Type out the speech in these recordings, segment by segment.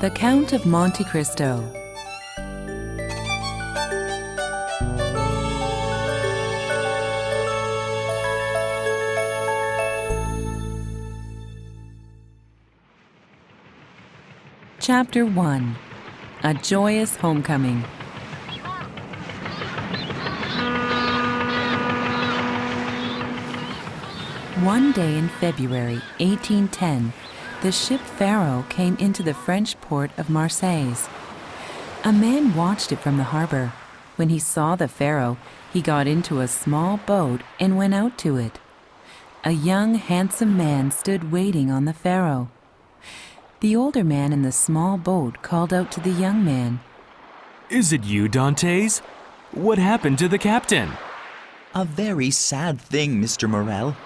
The Count of Monte Cristo. Chapter 1. A Joyous Homecoming. One day in February 1810, the ship Pharaoh came into the French port of Marseilles. A man watched it from the harbor. When he saw the Pharaoh, he got into a small boat and went out to it. A young, handsome man stood waiting on the Pharaoh. The older man in the small boat called out to the young man, "Is it you, Dantès? What happened to the captain?" "A very sad thing, Mr. Morel,"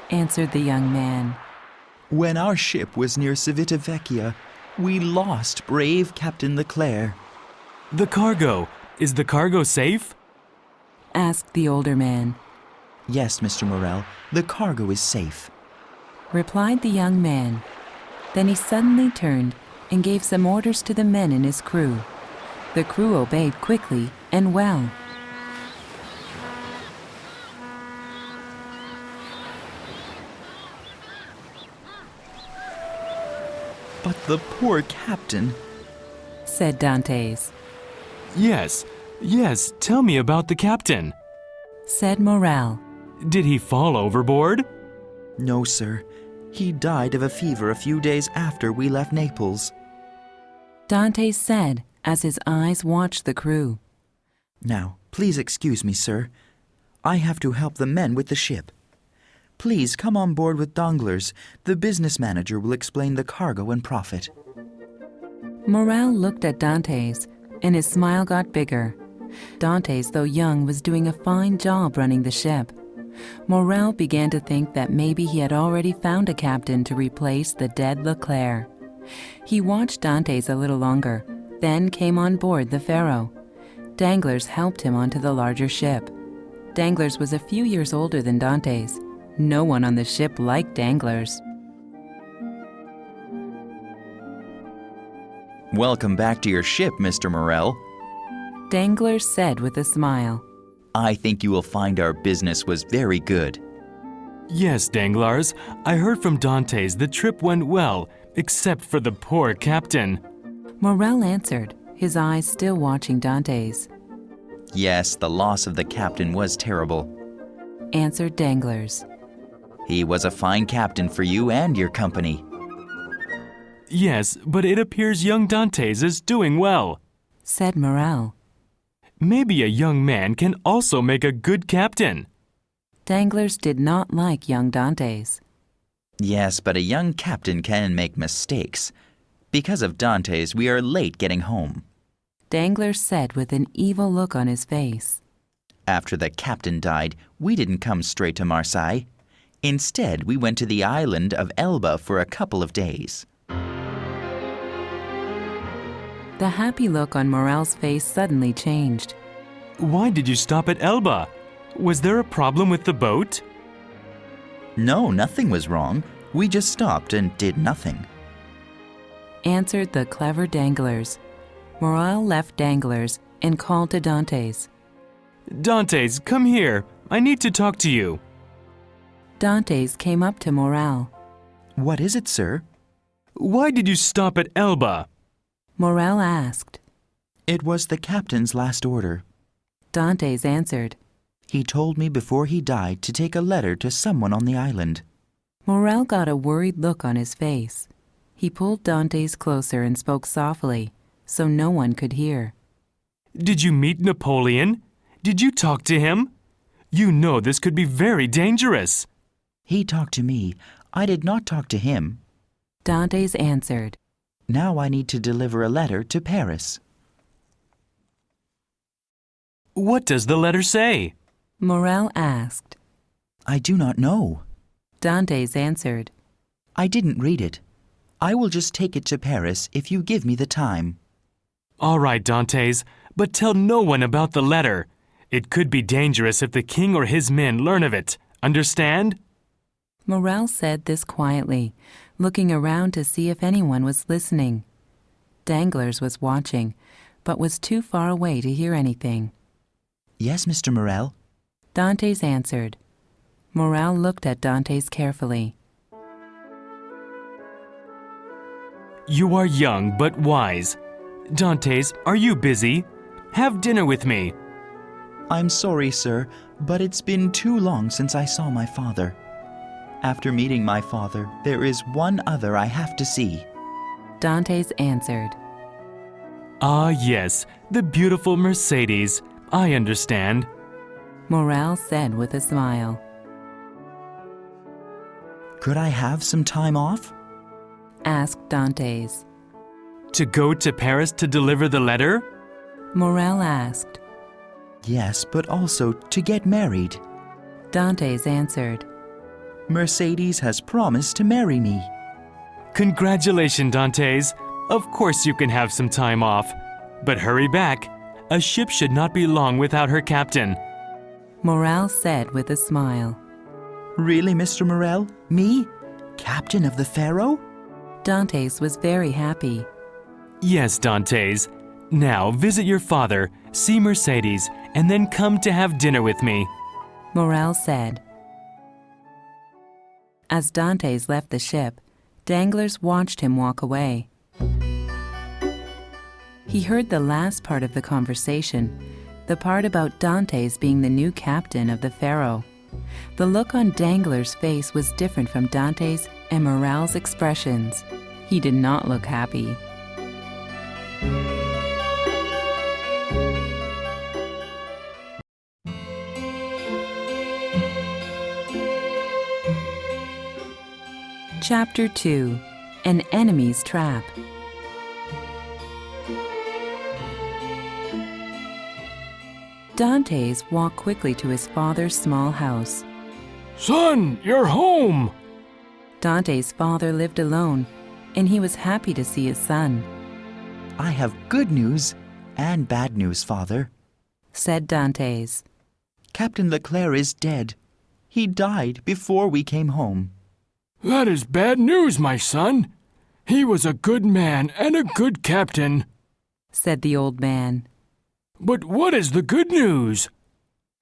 answered the young man. "When our ship was near Civitavecchia, we lost brave Captain Leclerc." "The cargo. Is the cargo safe?" asked the older man. "Yes, Mr. Morel, the cargo is safe," replied the young man. Then he suddenly turned and gave some orders to the men in his crew. The crew obeyed quickly and well. "But the poor captain," said Dantès. Yes, tell me about the captain." Said Morel. "Did he fall overboard?" "No, sir. He died of a fever a few days after we left Naples." Dantès said as his eyes watched the crew. "Now, please excuse me, sir. I have to help the men with the ship. Please come on board with Danglars. The business manager will explain the cargo and profit." Morel looked at Dantès, and his smile got bigger. Dantès, though young, was doing a fine job running the ship. Morel began to think that maybe he had already found a captain to replace the dead Leclerc. He watched Dantès a little longer, then came on board the Pharaoh. Danglars helped him onto the larger ship. Danglars was a few years older than Dantès. No one on the ship liked Danglars. "Welcome back to your ship, Mr. Morel," Danglars said with a smile. "I think you will find our business was very good." "Yes, Danglars. I heard from Dantès the trip went well, except for the poor captain." Morel answered, his eyes still watching Dantès. "Yes, the loss of the captain was terrible. Answered Danglars. He was a fine captain for you and your company." "Yes, but it appears young Dantès is doing well." Said Morel. "Maybe a young man can also make a good captain." Danglars did not like young Dantès. "Yes, but a young captain can make mistakes. Because of Dantès, we are late getting home." Danglars said with an evil look on his face. "After the captain died, we didn't come straight to Marseille. Instead, we went to the island of Elba for a couple of days." The happy look on Morel's face suddenly changed. "Why did you stop at Elba? Was there a problem with the boat?" "No, nothing was wrong. We just stopped and did nothing." Answered the clever Danglars. Morel left Danglars and called to Dantès. "Dantès, come here. I need to talk to you." Dantès came up to Morel. "What is it, sir?" "Why did you stop at Elba?" Morel asked. "It was the captain's last order. Dantès answered. He told me before he died to take a letter to someone on the island." Morel got a worried look on his face. He pulled Dantès closer and spoke softly, so no one could hear. "Did you meet Napoleon? Did you talk to him? You know this could be very dangerous." "He talked to me. I did not talk to him." Dantès answered. "Now I need to deliver a letter to Paris." "What does the letter say?" Morel asked. "I do not know." Dantès answered. "I didn't read it. I will just take it to Paris if you give me the time." "All right, Dantès, but tell no one about the letter. It could be dangerous if the king or his men learn of it. Understand?" Morel said this quietly, looking around to see if anyone was listening. Danglars was watching, but was too far away to hear anything. Yes, Mr. Morel. Dantès answered. Morel looked at Dantès carefully. You are young but wise. Dantès, are you busy? Have dinner with me. I'm sorry, sir, but it's been too long since I saw my father. After meeting my father, there is one other I have to see. Dantès answered. Ah, yes, the beautiful Mercedes. I understand. Morel said with a smile. Could I have some time off? Asked Dantès. To go to Paris to deliver the letter? Morel asked. Yes, but also to get married. Dantès answered. Mercedes has promised to marry me. Congratulations, Dantès. Of course you can have some time off. But hurry back. A ship should not be long without her captain. Morel said with a smile. Really, Mr. Morel? Me? Captain of the Pharaoh? Dantès was very happy. Yes, Dantès. Now visit your father, see Mercedes, and then come to have dinner with me. Morel said. As Dantès left the ship, Danglars watched him walk away. He heard the last part of the conversation, the part about Dantès being the new captain of the Pharaoh. The look on Danglars' face was different from Dantès and Morel's expressions. He did not look happy. Chapter 2. An Enemy's Trap. Dantès walked quickly to his father's small house. Son, you're home! Dantès' father lived alone, and he was happy to see his son. I have good news and bad news, father, said Dantès. Captain Leclerc is dead. He died before we came home. That is bad news, my son. He was a good man and a good captain, said the old man. But what is the good news?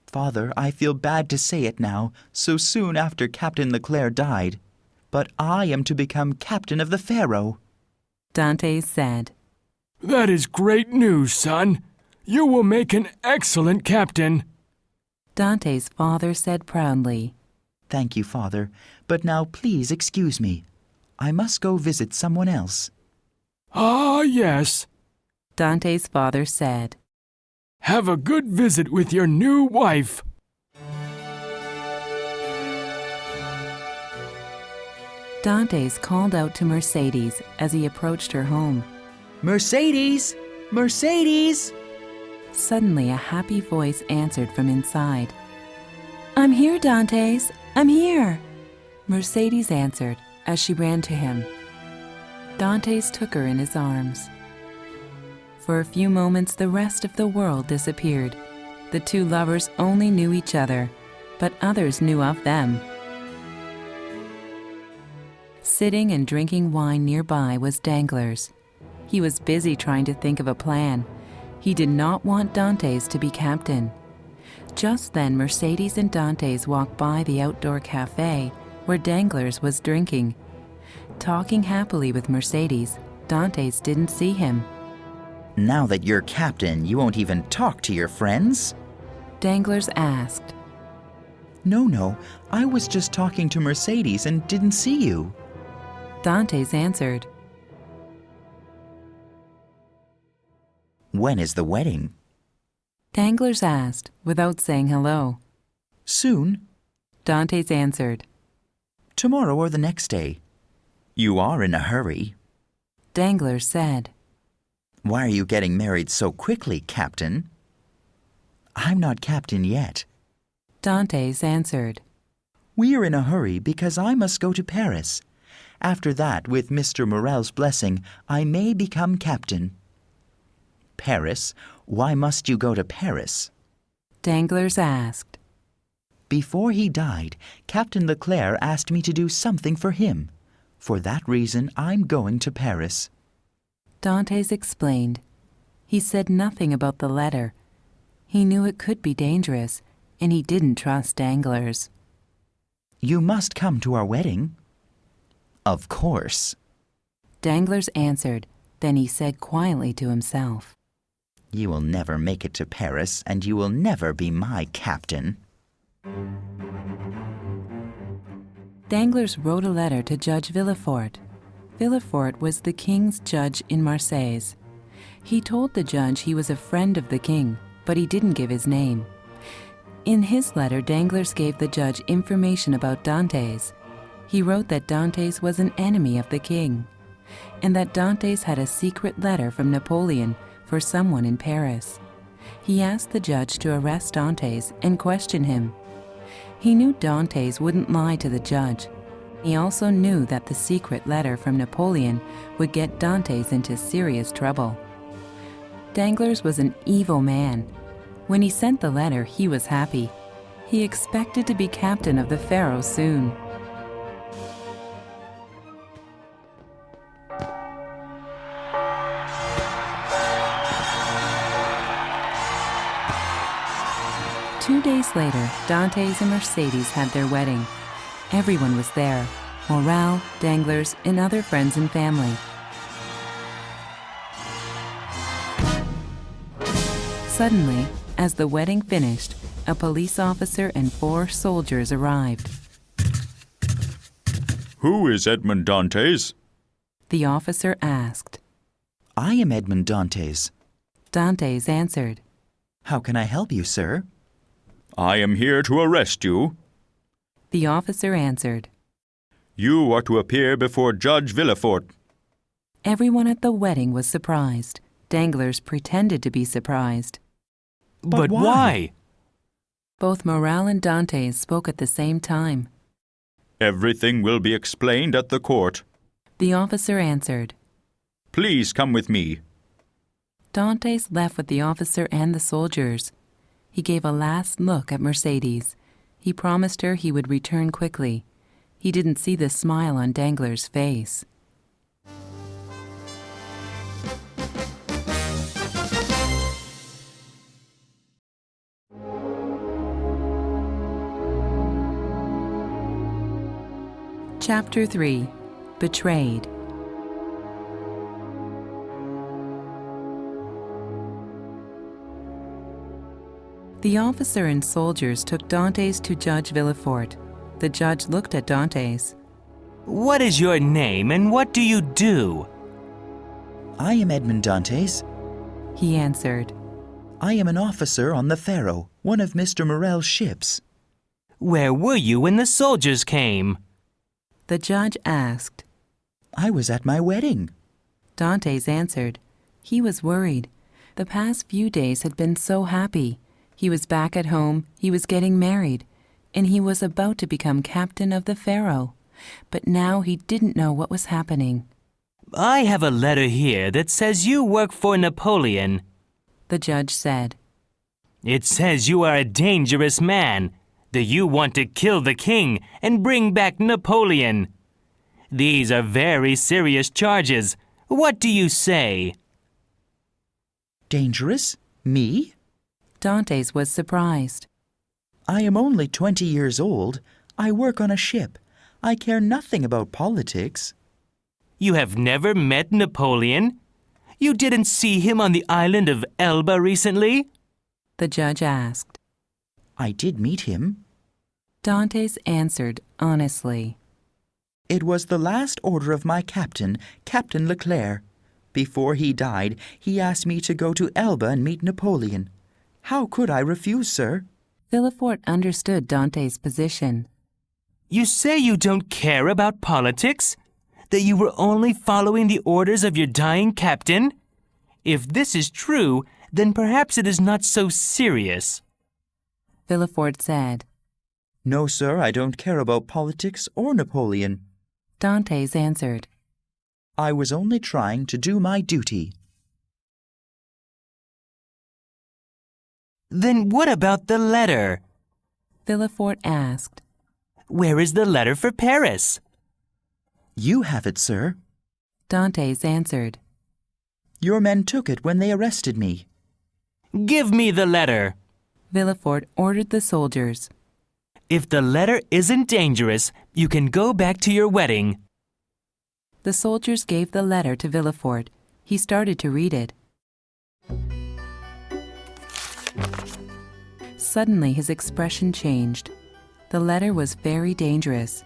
Father, I feel bad to say it now, so soon after Captain Leclerc died. But I am to become captain of the Pharaoh. Dantès said. That is great news, son. You will make an excellent captain. Dantès' father said proudly. Thank you, Father, but now please excuse me. I must go visit someone else. Ah, yes. Dantès' father said. Have a good visit with your new wife. Dantès called out to Mercedes as he approached her home. Mercedes! Mercedes! Suddenly a happy voice answered from inside. I'm here, Dantès. I'm here. Mercedes answered as she ran to him. Dantès took her in his arms. For a few moments the rest of the world disappeared. The two lovers only knew each other, but others knew of them. Sitting and drinking wine nearby was Danglars. He was busy trying to think of a plan. He did not want Dantès to be captain. Just then Mercedes and Dantès walked by the outdoor cafe where Danglars was drinking. Talking happily with Mercedes, Dantès didn't see him. Now that you're captain, you won't even talk to your friends? Danglars asked. No, I was just talking to Mercedes and didn't see you. Dantès answered. When is the wedding? Danglars asked, without saying hello. Soon. Dantès answered. Tomorrow or the next day. You are in a hurry. Danglars said. Why are you getting married so quickly, Captain? I'm not captain yet. Dantès answered. We're in a hurry because I must go to Paris. After that, with Mr. Morel's blessing, I may become captain. Paris? Why must you go to Paris? Danglars asked. Before he died, Captain Leclerc asked me to do something for him. For that reason, I'm going to Paris. Dantès explained. He said nothing about the letter. He knew it could be dangerous, and he didn't trust Danglars. You must come to our wedding. Of course. Danglars answered. Then he said quietly to himself, You will never make it to Paris, and you will never be my captain. Danglars wrote a letter to Judge Villefort. Villefort was the king's judge in Marseilles. He told the judge he was a friend of the king, but he didn't give his name. In his letter, Danglars gave the judge information about Dantès. He wrote that Dantès was an enemy of the king, and that Dantès had a secret letter from Napoleon for someone in Paris. He asked the judge to arrest Dantès and question him. He knew Dantès wouldn't lie to the judge. He also knew that the secret letter from Napoleon would get Dantès into serious trouble. Danglars was an evil man. When he sent the letter, he was happy. He expected to be captain of the Pharaoh soon. Two days later, Dantès and Mercedes had their wedding. Everyone was there: Morel, Danglars, and other friends and family. Suddenly, as the wedding finished, a police officer and 4 soldiers arrived. Who is Edmond Dantès? The officer asked. I am Edmond Dantès. Dantès answered. How can I help you, sir? I am here to arrest you. The officer answered. You are to appear before Judge Villefort. Everyone at the wedding was surprised. Danglars pretended to be surprised. But why? Both Morel and Dantès spoke at the same time. Everything will be explained at the court. The officer answered. Please come with me. Dantès left with the officer and the soldiers. He gave a last look at Mercedes. He promised her he would return quickly. He didn't see the smile on Danglars' face. Chapter 3. Betrayed. The officer and soldiers took Dantès to Judge Villefort. The judge looked at Dantès. What is your name and what do you do? I am Edmond Dantès. He answered. I am an officer on the Pharaoh, one of Mr. Morel's ships. Where were you when the soldiers came? The judge asked. I was at my wedding. Dantès answered. He was worried. The past few days had been so happy. He was back at home, he was getting married, and he was about to become captain of the Pharaoh. But now he didn't know what was happening. I have a letter here that says you work for Napoleon. The judge said. It says you are a dangerous man, that you want to kill the king and bring back Napoleon. These are very serious charges. What do you say? Dangerous? Me? Dantès was surprised. I am only 20 years old. I work on a ship. I care nothing about politics. You have never met Napoleon? You didn't see him on the island of Elba recently? The judge asked. I did meet him. Dantès answered honestly. It was the last order of my captain, Captain Leclerc. Before he died, he asked me to go to Elba and meet Napoleon. How could I refuse, sir? Villefort understood Dantès' position. You say you don't care about politics? That you were only following the orders of your dying captain? If this is true, then perhaps it is not so serious. Villefort said. No, sir, I don't care about politics or Napoleon. Dantès answered. I was only trying to do my duty. Then what about the letter? Villefort asked. Where is the letter for Paris? You have it, sir. Dantès answered. Your men took it when they arrested me. Give me the letter. Villefort ordered the soldiers. If the letter isn't dangerous, you can go back to your wedding. The soldiers gave the letter to Villefort. He started to read it. Suddenly his expression changed. The letter was very dangerous.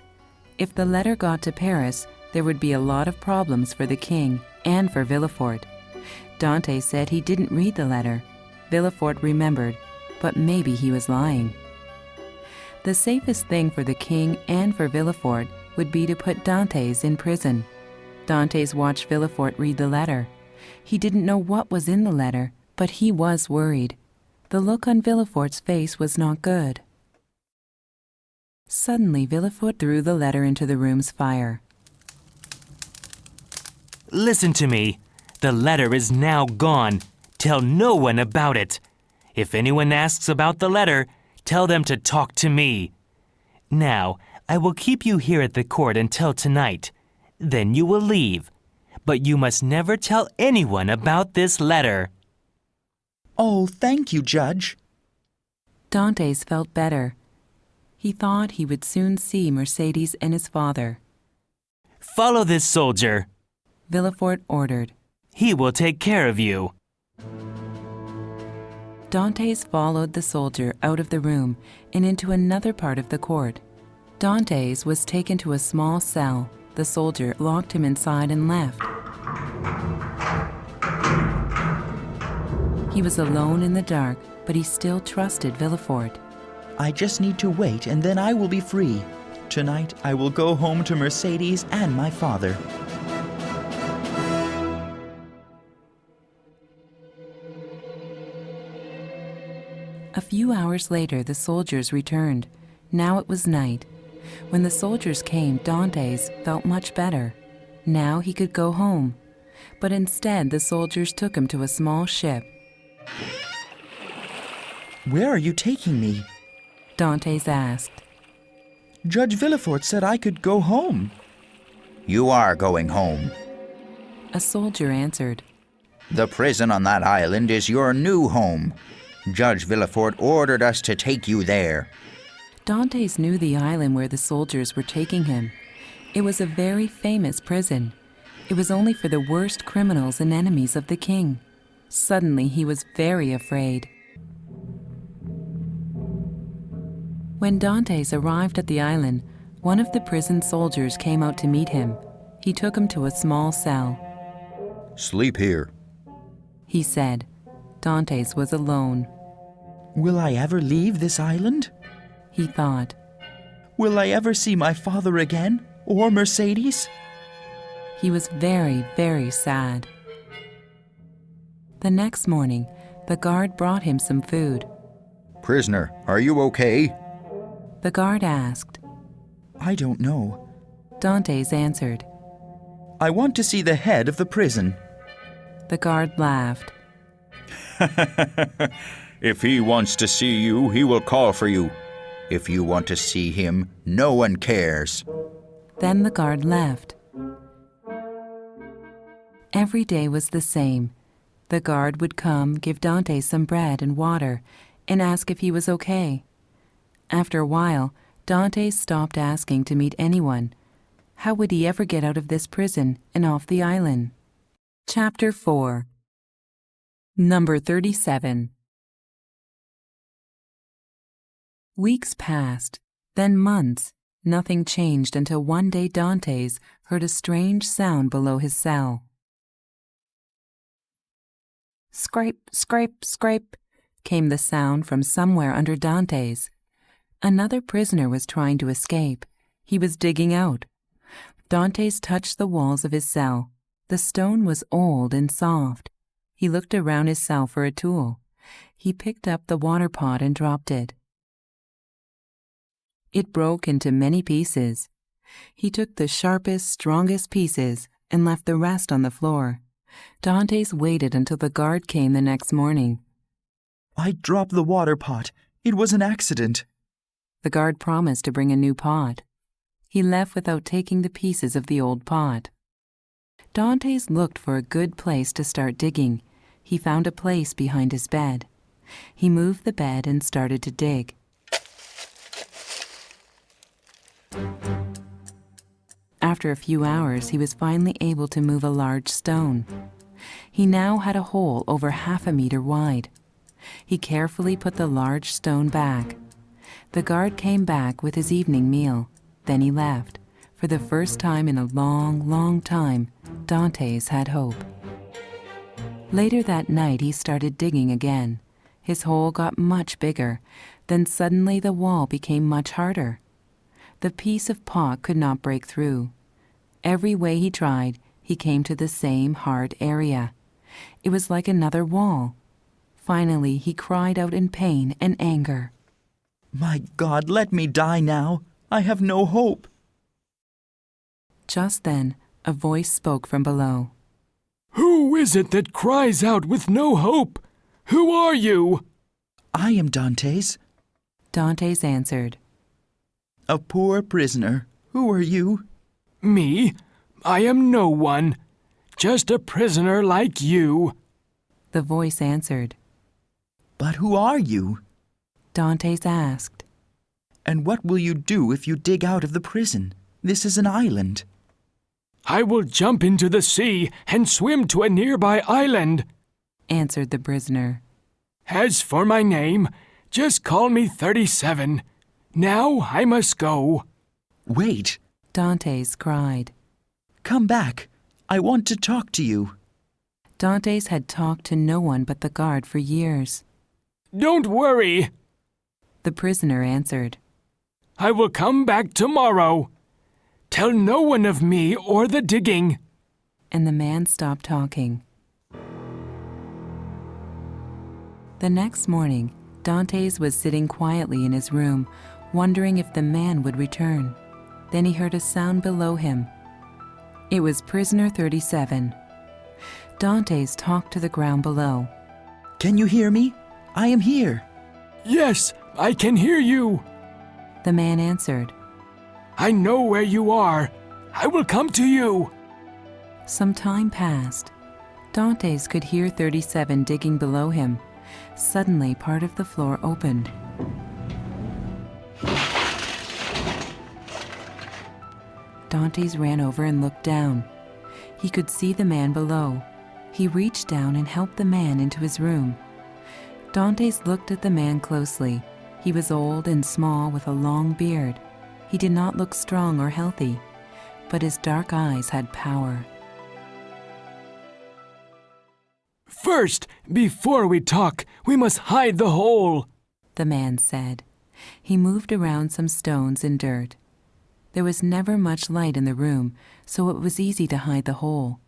If the letter got to Paris, there would be a lot of problems for the king and for Villefort. Dantès said he didn't read the letter. Villefort remembered, but maybe he was lying. The safest thing for the king and for Villefort would be to put Dantès in prison. Dantès watched Villefort read the letter. He didn't know what was in the letter, but he was worried. The look on Villefort's face was not good. Suddenly, Villefort threw the letter into the room's fire. Listen to me. The letter is now gone. Tell no one about it. If anyone asks about the letter, tell them to talk to me. Now, I will keep you here at the court until tonight. Then you will leave. But you must never tell anyone about this letter. Oh, thank you, Judge. Dantès felt better. He thought he would soon see Mercédès and his father. Follow this soldier. Villefort ordered. He will take care of you. Dantès followed the soldier out of the room and into another part of the court. Dantès was taken to a small cell. The soldier locked him inside and left. He was alone in the dark, but he still trusted Villefort. I just need to wait and then I will be free. Tonight I will go home to Mercédès and my father. A few hours later, the soldiers returned. Now it was night. When the soldiers came, Dantès felt much better. Now he could go home. But instead, the soldiers took him to a small ship. Where are you taking me? Dantès asked. Judge Villefort said I could go home. You are going home. A soldier answered. The prison on that island is your new home. Judge Villefort ordered us to take you there. Dantès knew the island where the soldiers were taking him. It was a very famous prison. It was only for the worst criminals and enemies of the king. Suddenly, he was very afraid. When Dantès arrived at the island, one of the prison soldiers came out to meet him. He took him to a small cell. Sleep here. He said. Dantès was alone. Will I ever leave this island? He thought. Will I ever see my father again? Or Mercédès? He was very, very sad. The next morning, the guard brought him some food. Prisoner, are you okay? The guard asked. I don't know. Dantès answered. I want to see the head of the prison. The guard laughed. If he wants to see you, he will call for you. If you want to see him, no one cares. Then the guard left. Every day was the same. The guard would come, give Dantès some bread and water, and ask if he was okay. After a while, Dantès stopped asking to meet anyone. How would he ever get out of this prison and off the island? Chapter 4. Number 37. Weeks passed, then months. Nothing changed until one day Dantès heard a strange sound below his cell. Scrape, scrape, scrape, came the sound from somewhere under Dantès. Another prisoner was trying to escape. He was digging out. Dantès touched the walls of his cell. The stone was old and soft. He looked around his cell for a tool. He picked up the water pot and dropped it. It broke into many pieces. He took the sharpest, strongest pieces and left the rest on the floor. Dantès waited until the guard came the next morning. I dropped the water pot. It was an accident. The guard promised to bring a new pot. He left without taking the pieces of the old pot. Dantès looked for a good place to start digging. He found a place behind his bed. He moved the bed and started to dig. After a few hours, he was finally able to move a large stone. He now had a hole over 1/2 meter wide. He carefully put the large stone back. The guard came back with his evening meal. Then he left. For the first time in a long, long time, Dantès had hope. Later that night, he started digging again. His hole got much bigger. Then suddenly the wall became much harder. The piece of pot could not break through. Every way he tried, he came to the same hard area. It was like another wall. Finally, he cried out in pain and anger. My God, let me die now. I have no hope. Just then, a voice spoke from below. Who is it that cries out with no hope? Who are you? I am Dantès, Dantès answered. a poor prisoner. Who are you? Me? I am no one. Just a prisoner like you. The voice answered. But who are you? Dantès asked. And what will you do if you dig out of the prison? This is an island. I will jump into the sea and swim to a nearby island, answered the prisoner. As for my name, just call me 37. Now I must go. Wait, Dantès cried. come back. I want to talk to you. Dantès had talked to no one but the guard for years. Don't worry. The prisoner answered. I will come back tomorrow. Tell no one of me or the digging. And the man stopped talking. The next morning, Dantès was sitting quietly in his room, wondering if the man would return. Then he heard a sound below him. It was prisoner 37. Dantès talked to the ground below. Can you hear me? I am here. Yes, I can hear you. The man answered. I know where you are. I will come to you. Some time passed. Dantès could hear 37 digging below him. Suddenly, part of the floor opened. Dantès ran over and looked down. He could see the man below. He reached down and helped the man into his room. Dantès looked at the man closely. He was old and small with a long beard. He did not look strong or healthy, but his dark eyes had power. First, before we talk, we must hide the hole, the man said. He moved around some stones and dirt. There was never much light in the room, so it was easy to hide the hole.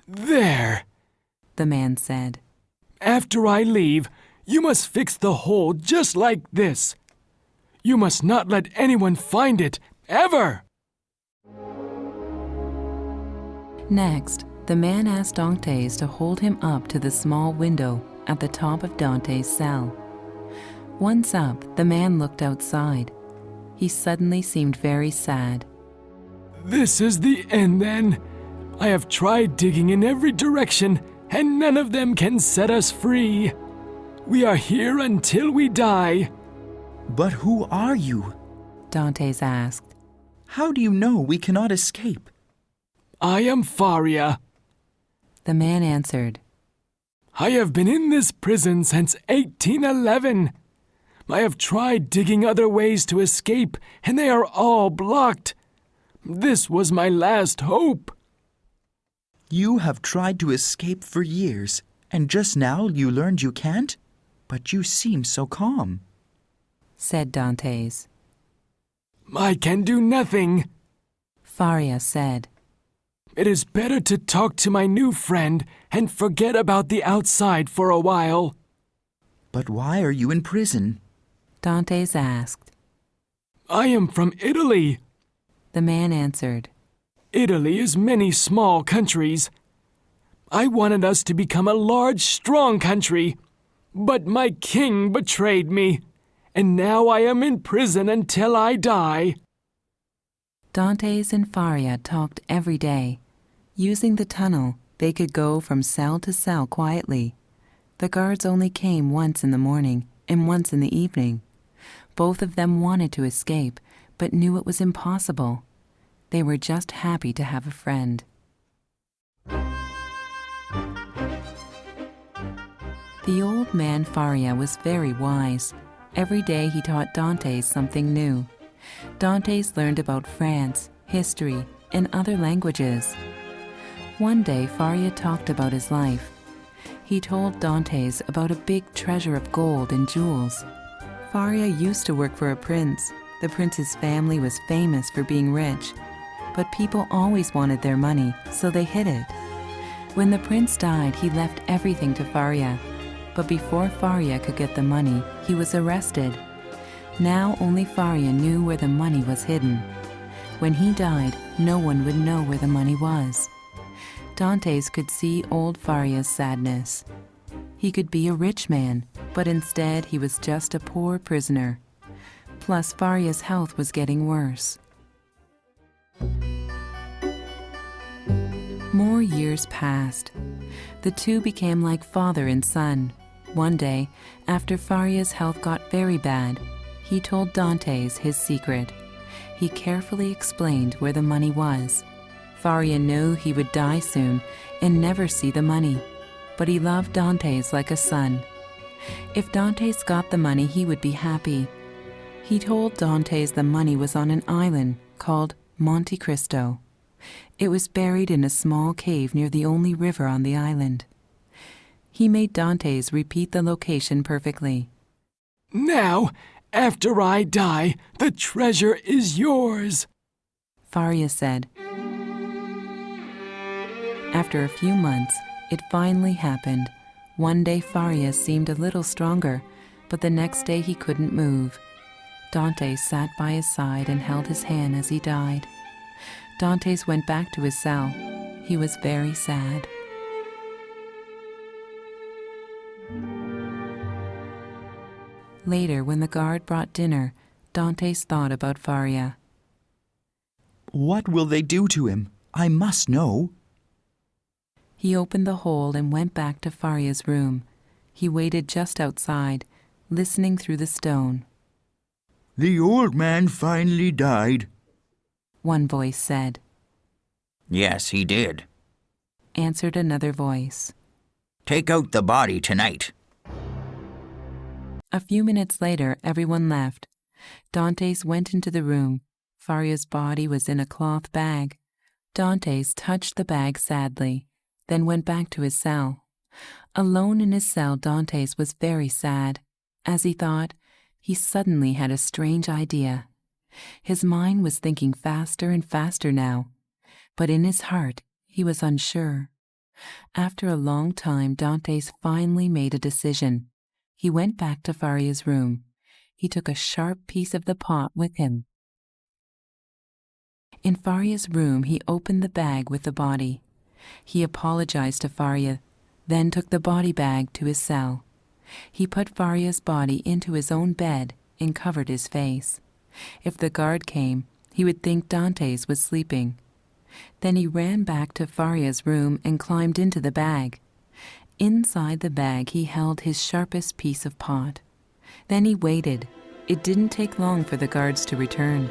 There, the man said. After I leave, you must fix the hole just like this. You must not let anyone find it, ever. Next, the man asked Dantès to hold him up to the small window at the top of Dantès' cell. Once up, the man looked outside. He suddenly seemed very sad. This is the end, then. I have tried digging in every direction, and none of them can set us free. We are here until we die. But who are you? Dantès asked. How do you know we cannot escape? I am Faria. The man answered. I have been in this prison since 1811. I have tried digging other ways to escape, and they are all blocked. This was my last hope. You have tried to escape for years, and just now you learned you can't? But you seem so calm, said Dantès. I can do nothing, Faria said. It is better to talk to my new friend and forget about the outside for a while. But why are you in prison? Dantès asked. I am from Italy, the man answered. Italy is many small countries. I wanted us to become a large, strong country, but my king betrayed me, and now I am in prison until I die. Dantès and Faria talked every day. Using the tunnel, they could go from cell to cell quietly. The guards only came once in the morning and once in the evening. Both of them wanted to escape, but knew it was impossible. They were just happy to have a friend. The old man Faria was very wise. Every day he taught Dantès something new. Dantès learned about France, history, and other languages. One day Faria talked about his life. He told Dantès about a big treasure of gold and jewels. Faria used to work for a prince. The prince's family was famous for being rich, but people always wanted their money, so they hid it. When the prince died, he left everything to Faria. But before Faria could get the money, he was arrested. Now only Faria knew where the money was hidden. When he died, no one would know where the money was. Dantès could see old Faria's sadness. He could be a rich man, but instead he was just a poor prisoner. Plus, Faria's health was getting worse. More years passed. The two became like father and son. One day, after Faria's health got very bad, he told Dantès his secret. He carefully explained where the money was. Faria knew he would die soon and never see the money, but he loved Dantès like a son. If Dantès got the money, he would be happy. He told Dantès the money was on an island called Monte Cristo. It was buried in a small cave near the only river on the island. He made Dantès repeat the location perfectly. Now, after I die, the treasure is yours, Faria said. After a few months, it finally happened. One day Faria seemed a little stronger, but the next day he couldn't move. Dantès sat by his side and held his hand as he died. Dantès went back to his cell. He was very sad. Later, when the guard brought dinner, Dantès thought about Faria. What will they do to him? I must know. He opened the hole and went back to Faria's room. He waited just outside, listening through the stone. The old man finally died. One voice said. Yes, he did. Answered another voice. Take out the body tonight. A few minutes later, everyone left. Dantès went into the room. Faria's body was in a cloth bag. Dantès touched the bag sadly, then went back to his cell. Alone in his cell, Dantès was very sad. As he thought, he suddenly had a strange idea. His mind was thinking faster and faster now, but in his heart, he was unsure. After a long time, Dantès finally made a decision. He went back to Faria's room. He took a sharp piece of the pot with him. In Faria's room, he opened the bag with the body. He apologized to Faria, then took the body bag to his cell. He put Faria's body into his own bed and covered his face. If the guard came, he would think Dantès was sleeping. Then he ran back to Faria's room and climbed into the bag. Inside the bag, he held his sharpest piece of pot. Then he waited. It didn't take long for the guards to return.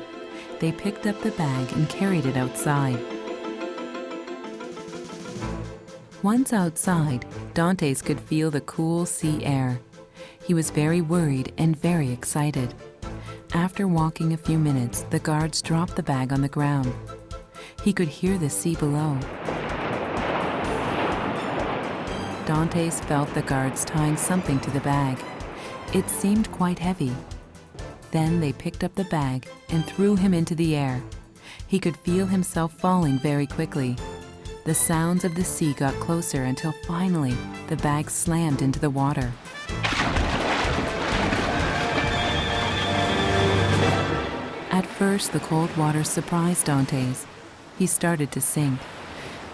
They picked up the bag and carried it outside. Once outside, Dantès could feel the cool sea air. He was very worried and very excited. After walking a few minutes, the guards dropped the bag on the ground. He could hear the sea below. Dantès felt the guards tying something to the bag. It seemed quite heavy. Then they picked up the bag and threw him into the air. He could feel himself falling very quickly. The sounds of the sea got closer until finally the bag slammed into the water. At first, the cold water surprised Dantès. He started to sink.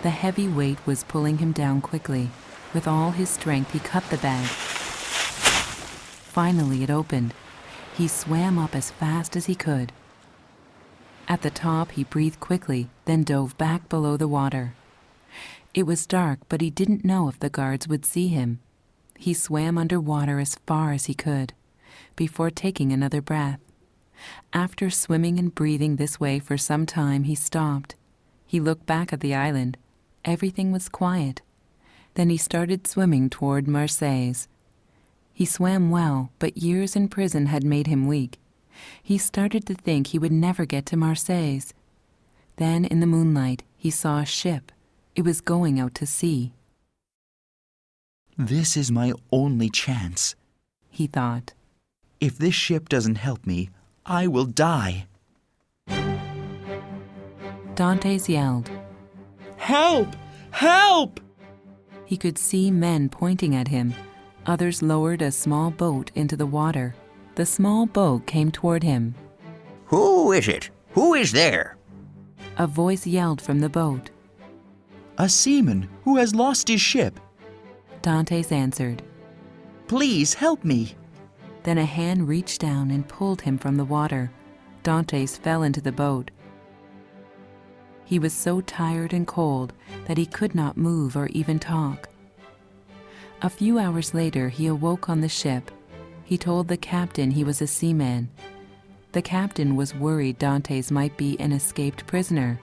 The heavy weight was pulling him down quickly. With all his strength, he cut the bag. Finally, it opened. He swam up as fast as he could. At the top, he breathed quickly, then dove back below the water. It was dark, but he didn't know if the guards would see him. He swam underwater as far as he could, before taking another breath. After swimming and breathing this way for some time, he stopped. He looked back at the island. Everything was quiet. Then he started swimming toward Marseilles. He swam well, but years in prison had made him weak. He started to think he would never get to Marseilles. Then, in the moonlight, he saw a ship. It was going out to sea. This is my only chance, He thought. If this ship doesn't help me, I will die. Dantès yelled. Help! Help! He could see men pointing at him. Others lowered a small boat into the water. The small boat came toward him. Who is it? Who is there? A voice yelled from the boat. A seaman who has lost his ship. Dantès answered. Please help me. Then a hand reached down and pulled him from the water. Dantès fell into the boat. He was so tired and cold that he could not move or even talk. A few hours later, he awoke on the ship. He told the captain he was a seaman. The captain was worried Dantès might be an escaped prisoner.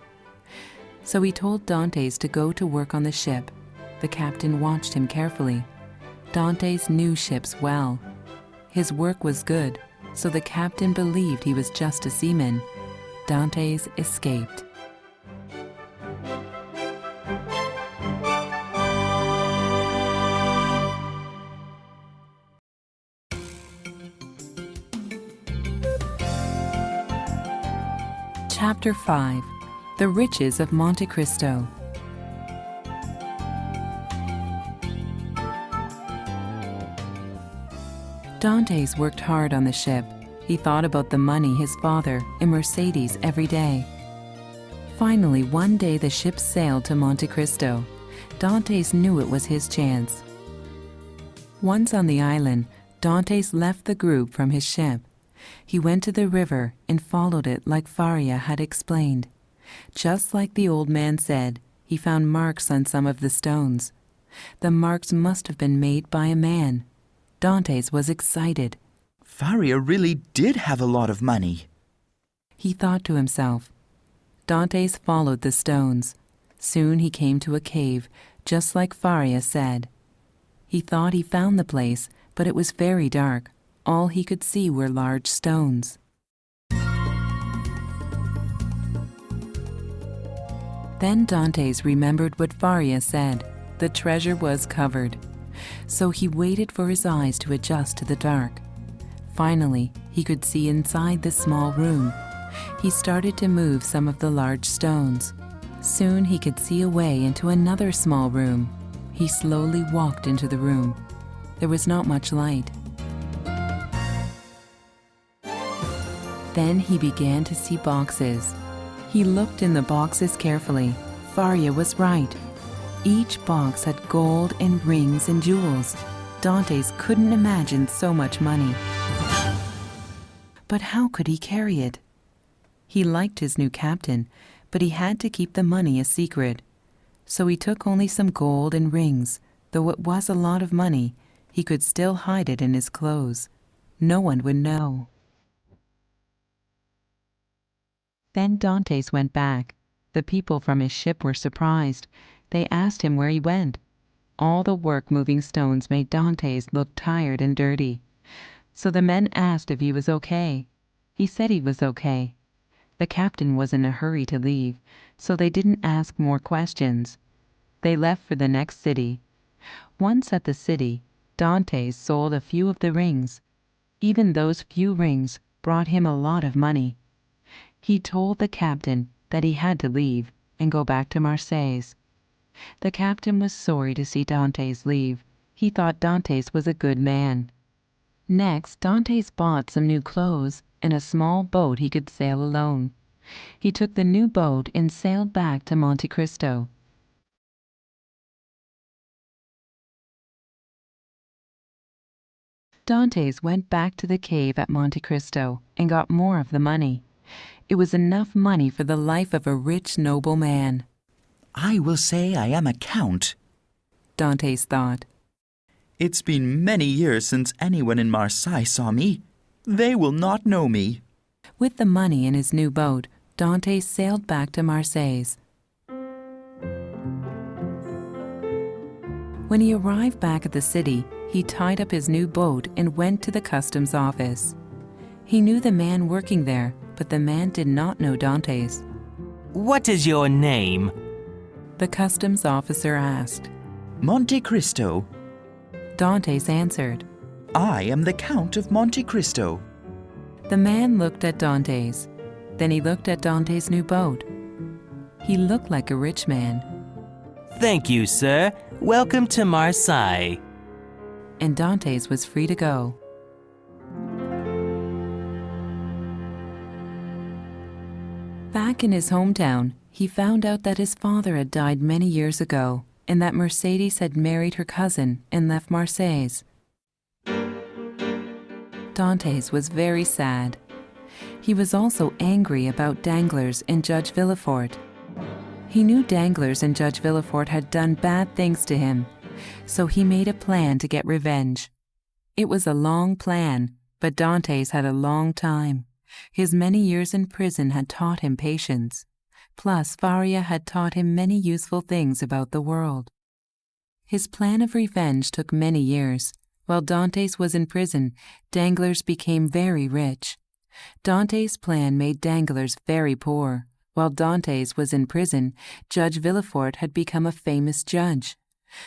So he told Dantès to go to work on the ship. The captain watched him carefully. Dantès knew ships well. His work was good, so the captain believed he was just a seaman. Dantès escaped. Chapter 5. The Riches of Monte Cristo. Dantès worked hard on the ship. He thought about the money his father and Mercedes every day. Finally, one day the ship sailed to Monte Cristo. Dantès knew it was his chance. Once on the island, Dantès left the group from his ship. He went to the river and followed it like Faria had explained. Just like the old man said, he found marks on some of the stones. The marks must have been made by a man. Dantès was excited. Faria really did have a lot of money. He thought to himself. Dantès followed the stones. Soon he came to a cave, just like Faria said. He thought he found the place, but it was very dark. All he could see were large stones. Then Dantès remembered what Faria said. The treasure was covered. So he waited for his eyes to adjust to the dark. Finally, he could see inside the small room. He started to move some of the large stones. Soon he could see a way into another small room. He slowly walked into the room. There was not much light. Then he began to see boxes. He looked in the boxes carefully. Faria was right. Each box had gold and rings and jewels. Dantès couldn't imagine so much money. But how could he carry it? He liked his new captain, but he had to keep the money a secret. So he took only some gold and rings. Though it was a lot of money, he could still hide it in his clothes. No one would know. Then Dantès went back. The people from his ship were surprised. They asked him where he went. All the work moving stones made Dantès look tired and dirty. So the men asked if he was okay. He said he was okay. The captain was in a hurry to leave, so they didn't ask more questions. They left for the next city. Once at the city, Dantès sold a few of the rings. Even those few rings brought him a lot of money. He told the captain that he had to leave and go back to Marseilles. The captain was sorry to see Dantès leave. He thought Dantès was a good man. Next, Dantès bought some new clothes and a small boat he could sail alone. He took the new boat and sailed back to Monte Cristo. Dantès went back to the cave at Monte Cristo and got more of the money. It was enough money for the life of a rich, noble man. I will say I am a count. Dantès thought. It's been many years since anyone in Marseille saw me. They will not know me. With the money in his new boat, Dantès sailed back to Marseilles. When he arrived back at the city, he tied up his new boat and went to the customs office. He knew the man working there, but the man did not know Dantès. What is your name? The customs officer asked. Monte Cristo. Dantès answered. I am the Count of Monte Cristo. The man looked at Dantès. Then he looked at Dantès' new boat. He looked like a rich man. Thank you, sir. Welcome to Marseille. And Dantès was free to go. Back in his hometown, he found out that his father had died many years ago and that Mercedes had married her cousin and left Marseilles. Dantès was very sad. He was also angry about Danglars and Judge Villefort. He knew Danglars and Judge Villefort had done bad things to him, so he made a plan to get revenge. It was a long plan, but Dantès had a long time. His many years in prison had taught him patience. Plus, Faria had taught him many useful things about the world. His plan of revenge took many years. While Dantès was in prison, Danglars became very rich. Dantès' plan made Danglars very poor. While Dantès was in prison, Judge Villefort had become a famous judge.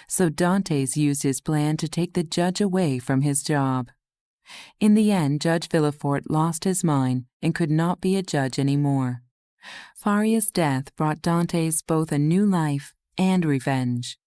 So Dantès used his plan to take the judge away from his job. In the end, Judge Villefort lost his mind and could not be a judge anymore. Faria's death brought Dantès both a new life and revenge.